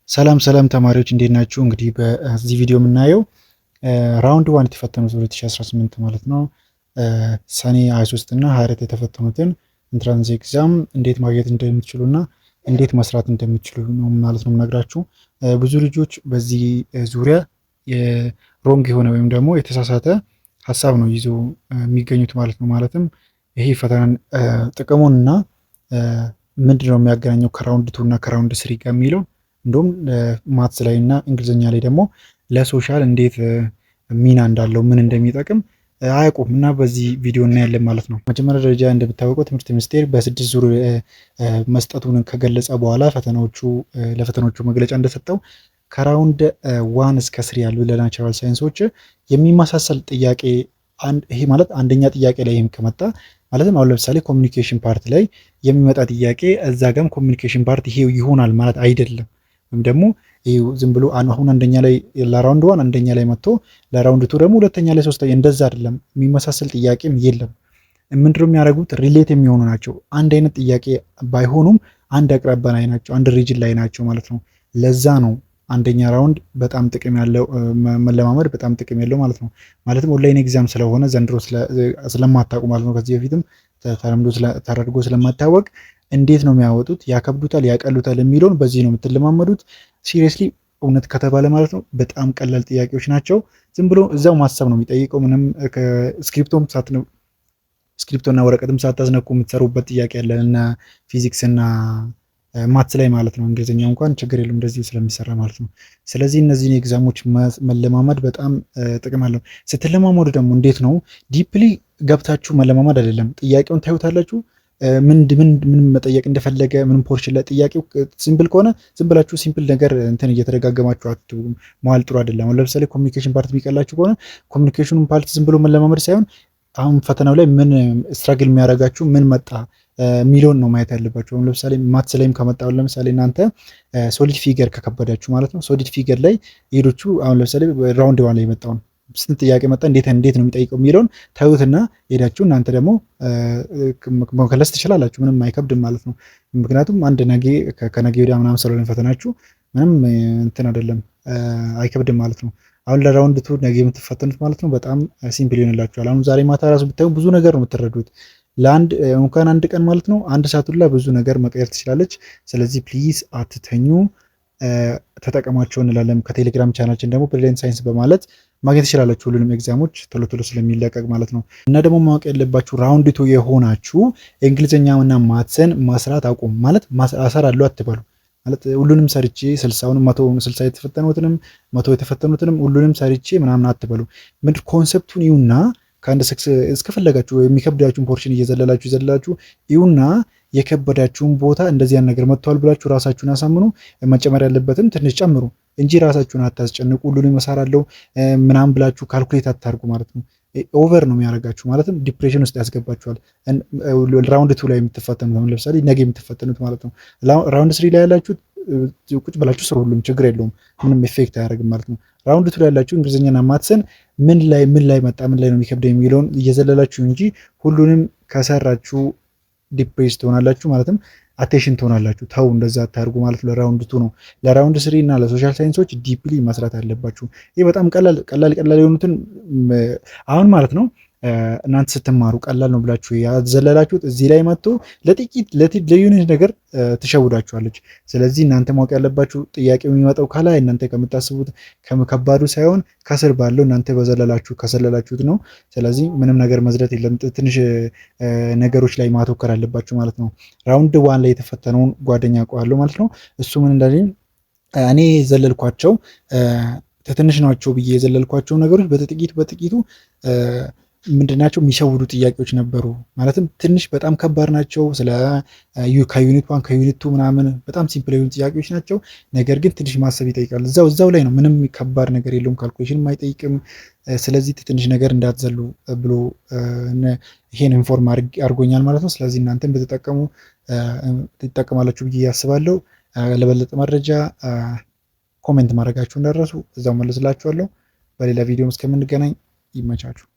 ሰላም ሰላም ተማሪዎች እንዴት ናችሁ? እንግዲህ በዚህ ቪዲዮ የምናየው ራውንድ 1 የተፈተኑት 2018 ማለት ነው ሰኔ 23 እና 24 የተፈተኑትን ኢንትራንስ ኤግዛም እንዴት ማግኘት እንደምትችሉ እና እንዴት መስራት እንደምትችሉ ነው ማለት ነው የምነግራችሁ። ብዙ ልጆች በዚህ ዙሪያ ሮንግ የሆነ ወይም ደግሞ የተሳሳተ ሀሳብ ነው ይዞ የሚገኙት ማለት ነው። ማለትም ይሄ ፈተናን ጥቅሙን እና ምንድን ነው የሚያገናኘው ከራውንድ 2 እና ከራውንድ 3 ጋር የሚለው እንዲሁም ማትስ ላይ እና እንግሊዝኛ ላይ ደግሞ ለሶሻል እንዴት ሚና እንዳለው ምን እንደሚጠቅም አያውቁም እና በዚህ ቪዲዮ እናያለን ማለት ነው። መጀመሪያ ደረጃ እንደምታወቀው ትምህርት ሚኒስቴር በ6 ዙር መስጠቱን ከገለጸ በኋላ ለፈተናዎቹ መግለጫ እንደሰጠው ከራውንድ 1 እስከ 3 ያሉ ለናቹራል ሳይንሶች የሚመሳሰል ጥያቄ ይሄ ማለት አንደኛ ጥያቄ ላይ ከመጣ ማለትም አሁን ለምሳሌ ኮሚኒኬሽን ፓርት ላይ የሚመጣ ጥያቄ እዛ ጋም ኮሚኒኬሽን ፓርት ይሄ ይሆናል ማለት አይደለም። ወይም ደግሞ ዝም ብሎ አሁን አንደኛ ላይ ለራውንድ 1 አንደኛ ላይ መጥቶ ለራውንድ 2 ደግሞ ሁለተኛ ላይ ሶስተኛ እንደዛ አይደለም። የሚመሳሰል ጥያቄም የለም። ምንድነው የሚያደርጉት? ሪሌት የሚሆኑ ናቸው። አንድ አይነት ጥያቄ ባይሆኑም አንድ አቅራቢያ ላይ ናቸው፣ አንድ ሪጅን ላይ ናቸው ማለት ነው። ለዛ ነው አንደኛ ራውንድ በጣም ጥቅም ያለው መለማመድ በጣም ጥቅም ያለው ማለት ነው። ማለትም ኦንላይን ኤግዛም ስለሆነ ዘንድሮ ስለማታውቁ ማለት ነው። ከዚህ በፊትም ተደርጎ ስለማታወቅ እንዴት ነው የሚያወጡት? ያከብዱታል፣ ያቀሉታል የሚለውን በዚህ ነው የምትለማመዱት። ሲሪየስሊ እውነት ከተባለ ማለት ነው በጣም ቀላል ጥያቄዎች ናቸው። ዝም ብሎ እዛው ማሰብ ነው የሚጠይቀው። ምንም ስክሪፕቶና ወረቀትም ሳታስነኩ የምትሰሩበት ጥያቄ ያለ እና ፊዚክስ እና ማትስ ላይ ማለት ነው። እንግሊዝኛ እንኳን ችግር የለም እንደዚህ ስለሚሰራ ማለት ነው። ስለዚህ እነዚህን ኤግዛሞች መለማመድ በጣም ጥቅም አለው። ስትለማመዱ ደግሞ እንዴት ነው ዲፕሊ ገብታችሁ መለማመድ አይደለም። ጥያቄውን ታዩታላችሁ ምን መጠየቅ እንደፈለገ ምን ፖርሽን ላይ ጥያቄው ሲምፕል ከሆነ ዝም ብላችሁ ሲምፕል ነገር እንትን እየተደጋገማችሁ መዋል ጥሩ አይደለም። አሁን ለምሳሌ ኮሚኒኬሽን ፓርት ቢቀላችሁ ከሆነ ኮሚኒኬሽኑን ፓርት ዝም ብሎ መለማመድ ሳይሆን አሁን ፈተናው ላይ ምን ስትራግል የሚያደርጋችሁ ምን መጣ ሚሊዮን ነው ማየት ያለባችሁ። አሁን ለምሳሌ ማትስ ላይም ከመጣው ለምሳሌ እናንተ ሶሊድ ፊገር ከከበዳችሁ ማለት ነው ሶሊድ ፊገር ላይ ሄዶቹ አሁን ለምሳሌ ራውንድ 1 ላይ የመጣውን ስንት ጥያቄ መጣ እንዴት ነው የሚጠይቀው የሚለውን ታዩትና ሄዳችሁ እናንተ ደግሞ መከለስ ትችላላችሁ። ምንም አይከብድም ማለት ነው። ምክንያቱም አንድ ከነገ ወዲያ ምናምን ስለሆነ ፈተናችሁ ምንም እንትን አይደለም አይከብድም ማለት ነው። አሁን ለራውንድ 2 ነገ የምትፈተኑት ማለት ነው በጣም ሲምፕል ይሆንላችኋል። አሁን ዛሬ ማታ ራሱ ብታዩ ብዙ ነገር ነው የምትረዱት። ለአንድ እንኳን አንድ ቀን ማለት ነው አንድ ሰዓት ሁላ ብዙ ነገር መቀየር ትችላለች። ስለዚህ ፕሊዝ አትተኙ፣ ተጠቀሟቸው እንላለን። ከቴሌግራም ቻናችን ደግሞ ብሪሊየንት ሳይንስ በማለት ማግኘት ትችላላችሁ። ሁሉንም ኤግዛሞች ቶሎ ቶሎ ስለሚለቀቅ ማለት ነው። እና ደግሞ ማወቅ ያለባችሁ ራውንድ 2 የሆናችሁ እንግሊዝኛና ማትስን መስራት አቁም ማለት እሰራለሁ አትበሉ። ማለት ሁሉንም ሰርቼ 60 የተፈተኑትንም 100 የተፈተኑትንም ሁሉንም ሰርቼ ምናምን አትበሉ። ምንድን ኮንሰፕቱን ይሁና ከአንድ እስከፈለጋችሁ የሚከብዳችሁን ፖርሽን እየዘለላችሁ ይሁና የከበዳችሁን ቦታ እንደዚያን ነገር መጥቷል ብላችሁ ራሳችሁን አሳምኑ። መጨመር ያለበትም ትንሽ ጨምሩ እንጂ ራሳችሁን አታስጨንቁ። ሁሉንም እሰራለሁ ምናምን ብላችሁ ካልኩሌት አታርጉ ማለት ነው። ኦቨር ነው የሚያደርጋችሁ ማለትም ዲፕሬሽን ውስጥ ያስገባችኋል። ራውንድ 2 ላይ የምትፈተኑት ለምሳሌ ነገ የምትፈተኑት ማለት ነው። ራውንድ 3 ላይ ያላችሁት ቁጭ ብላችሁ ስሩ፣ ሁሉም ችግር የለውም ምንም ኤፌክት አያደርግም ማለት ነው። ራውንድ 2 ላይ ያላችሁ እንግሊዝኛና ማትስን ምን ላይ መጣ ምን ላይ ነው የሚከብደው የሚለውን እየዘለላችሁ እንጂ ሁሉንም ከሰራችሁ ዲፕሬስ ትሆናላችሁ ማለትም አቴንሽን ትሆናላችሁ። ተው እንደዛ አታርጉ ማለት ለራውንድ 2 ነው። ለራውንድ 3 እና ለሶሻል ሳይንሶች ዲፕሊ መስራት አለባችሁ። ይህ በጣም ቀላል የሆኑትን አሁን ማለት ነው እናንተ ስትማሩ ቀላል ነው ብላችሁ ያዘለላችሁት እዚህ ላይ መጥቶ ለዩኒት ነገር ትሸውዳችኋለች። ስለዚህ እናንተ ማወቅ ያለባችሁ ጥያቄው የሚመጣው ከላይ እናንተ ከምታስቡት ከባዱ ሳይሆን ከስር ባለው እናንተ ከዘለላችሁት ነው። ስለዚህ ምንም ነገር መዝለት የለም። ትንሽ ነገሮች ላይ ማተኮር አለባችሁ ማለት ነው። ራውንድ 1 ላይ የተፈተነውን ጓደኛ አውቀዋለሁ ማለት ነው። እሱ ምን እንዳለኝ እኔ የዘለልኳቸው ትንሽ ናቸው ብዬ የዘለልኳቸው ነገሮች በጥቂቱ ምንድናቸው የሚሸውዱ ጥያቄዎች ነበሩ። ማለትም ትንሽ በጣም ከባድ ናቸው። ከዩኒት 1 ከዩኒት 2 ምናምን በጣም ሲምፕል የሆኑ ጥያቄዎች ናቸው። ነገር ግን ትንሽ ማሰብ ይጠይቃል። እዛው ላይ ነው። ምንም ከባድ ነገር የለውም። ካልኩሌሽንም አይጠይቅም። ስለዚህ ትንሽ ነገር እንዳትዘሉ ብሎ ይሄን ኢንፎርም አድርጎኛል ማለት ነው። ስለዚህ እናንተም ብትጠቀሙ ትጠቀማላችሁ ብዬ ያስባለሁ። ለበለጠ መረጃ ኮሜንት ማድረጋችሁ እንዳትረሱ። እዛው መልስላችኋለሁ። በሌላ ቪዲዮ እስከምንገናኝ ይመቻችሁ።